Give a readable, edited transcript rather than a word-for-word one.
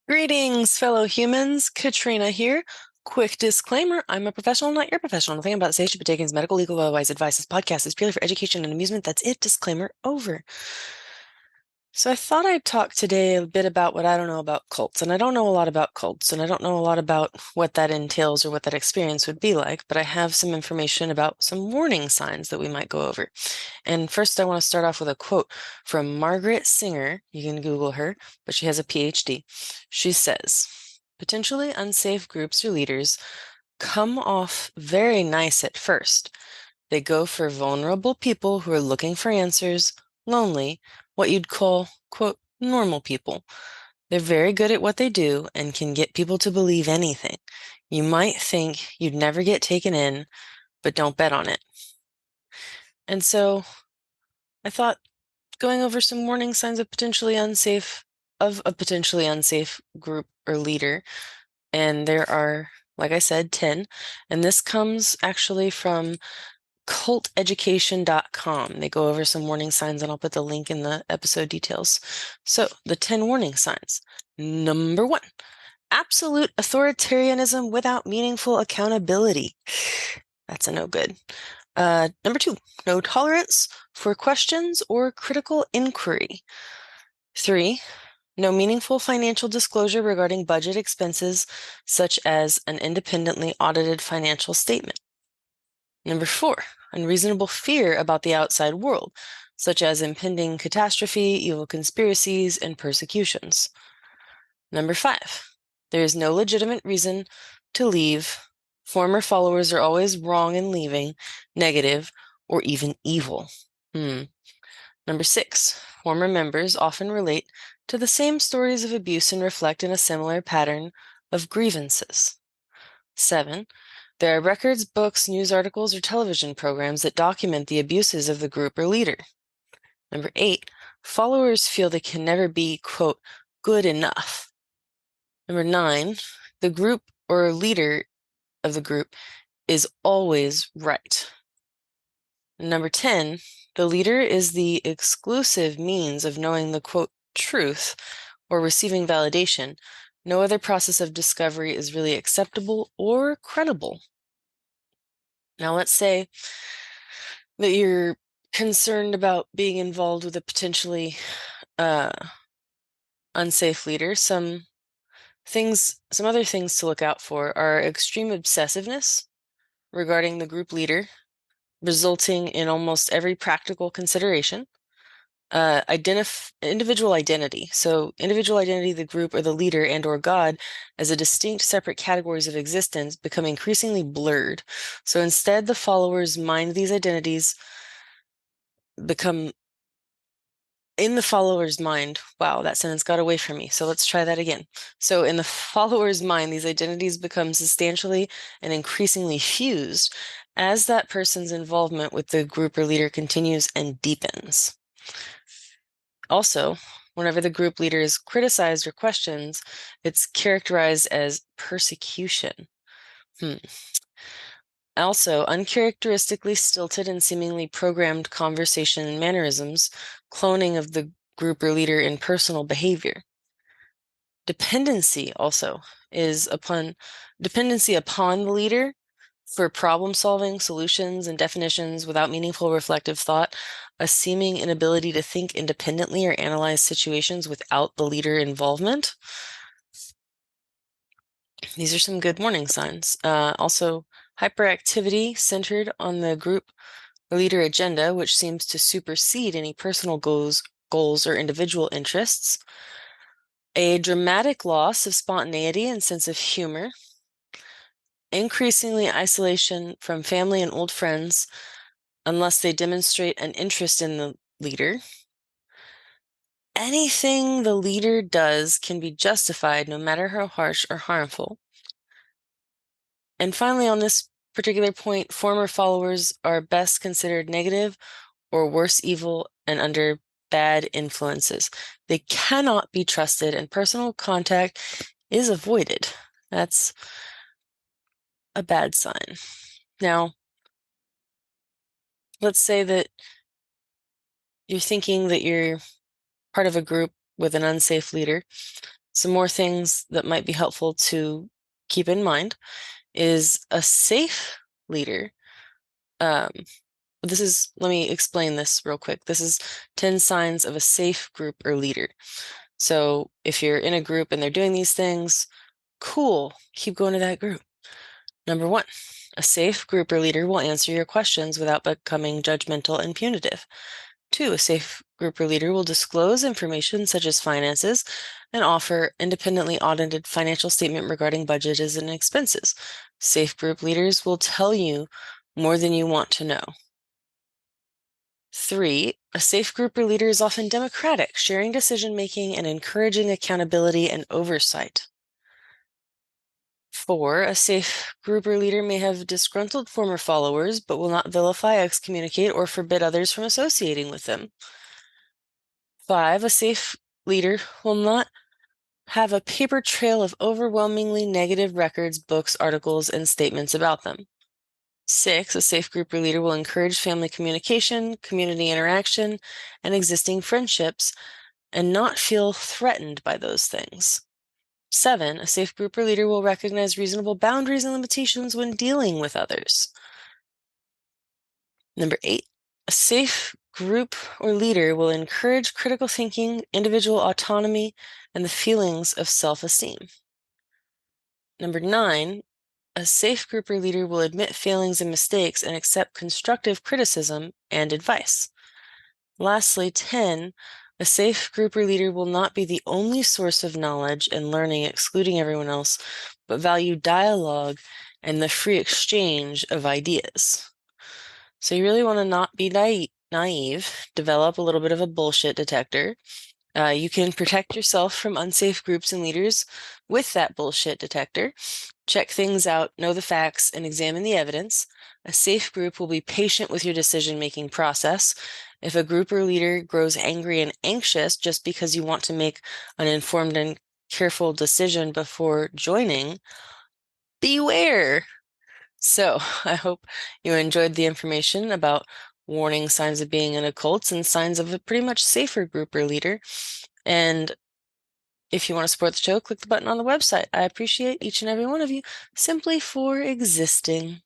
Greetings, fellow humans. Katrina here. Quick disclaimer, I'm a professional, not your professional. Nothing about the stage should be taken as medical, legal, or otherwise advice. This podcast is purely for education and amusement. That's it. Disclaimer over. So I thought I'd talk today a bit about what I don't know about cults. And I don't know a lot about cults, and I don't know a lot about what that entails or what that experience would be like, but I have some information about some warning signs that we might go over. And first, I want to start off with a quote from Margaret Singer. You can Google her, but she has a PhD. She says, potentially unsafe groups or leaders come off very nice at first. They go for vulnerable people who are looking for answers, lonely, what you'd call, quote, normal people. They're very good at what they do and can get people to believe anything. You might think you'd never get taken in, but don't bet on it. And so I thought going over some warning signs of a potentially unsafe group or leader. And there are, like I said, 10. And this comes actually from culteducation.com. They go over some warning signs, and I'll put the link in the episode details. So, the 10 warning signs. Number 1, absolute authoritarianism without meaningful accountability. That's a no good. Number 2, no tolerance for questions or critical inquiry. 3, no meaningful financial disclosure regarding budget expenses, such as an independently audited financial statement. Number 4, unreasonable fear about the outside world, such as impending catastrophe, evil conspiracies, and persecutions. Number 5, there is no legitimate reason to leave. Former followers are always wrong in leaving, negative, or even evil. Number 6, former members often relate to the same stories of abuse and reflect in a similar pattern of grievances. 7, there are records, books, news articles, or television programs that document the abuses of the group or leader. Number 8, followers feel they can never be, quote, good enough. Number 9, the group or leader of the group is always right. Number 10, the leader is the exclusive means of knowing the, quote, truth or receiving validation. No other process of discovery is really acceptable or credible. Now, let's say that you're concerned about being involved with a potentially unsafe leader. Some other things to look out for are extreme obsessiveness regarding the group leader, resulting in almost every practical consideration. Individual identity. So individual identity, the group or the leader and or God as a distinct separate categories of existence become increasingly blurred. So instead, the followers mind these identities become in the follower's mind. Wow, that sentence got away from me. So let's try that again. So in the follower's mind, these identities become substantially and increasingly fused as that person's involvement with the group or leader continues and deepens. Also, whenever the group leader is criticized or questioned, it's characterized as persecution. Also, uncharacteristically stilted and seemingly programmed conversation and mannerisms, cloning of the group or leader in personal behavior. Dependency also is dependency upon the leader for problem solving, solutions, and definitions without meaningful reflective thought, a seeming inability to think independently or analyze situations without the leader involvement. These are some good warning signs. Also, hyperactivity centered on the group or leader agenda, which seems to supersede any personal goals or individual interests. A dramatic loss of spontaneity and sense of humor. Increasingly isolation from family and old friends unless they demonstrate an interest in the leader. Anything the leader does can be justified no matter how harsh or harmful. And finally, on this particular point, former followers are best considered negative or worse evil and under bad influences. They cannot be trusted and personal contact is avoided. That's a bad sign. Now, let's say that you're thinking that you're part of a group with an unsafe leader. Some more things that might be helpful to keep in mind is a safe leader. Um, let me explain this real quick. This is 10 signs of a safe group or leader. So if you're in a group and they're doing these things, cool, keep going to that group. Number one, a safe group or leader will answer your questions without becoming judgmental and punitive. Two, a safe group or leader will disclose information such as finances and offer independently audited financial statement regarding budgets and expenses. Safe group leaders will tell you more than you want to know. Three, a safe group or leader is often democratic, sharing decision-making and encouraging accountability and oversight. Four, a safe group or leader may have disgruntled former followers, but will not vilify, excommunicate, or forbid others from associating with them. Five, a safe leader will not have a paper trail of overwhelmingly negative records, books, articles, and statements about them. Six, a safe group or leader will encourage family communication, community interaction, and existing friendships, and not feel threatened by those things. Seven, a safe group or leader will recognize reasonable boundaries and limitations when dealing with others. Number eight, a safe group or leader will encourage critical thinking, individual autonomy, and the feelings of self-esteem. Number nine, a safe group or leader will admit failings and mistakes and accept constructive criticism and advice. Lastly, 10, a safe group or leader will not be the only source of knowledge and learning, excluding everyone else, but value dialogue and the free exchange of ideas. So you really want to not be naive, develop a little bit of a bullshit detector. You can protect yourself from unsafe groups and leaders with that bullshit detector. Check things out, know the facts, and examine the evidence. A safe group will be patient with your decision-making process. If a group or leader grows angry and anxious just because you want to make an informed and careful decision before joining, beware. So I hope you enjoyed the information about warning signs of being in a cult and signs of a pretty much safer group or leader. And if you want to support the show, click the button on the website. I appreciate each and every one of you simply for existing.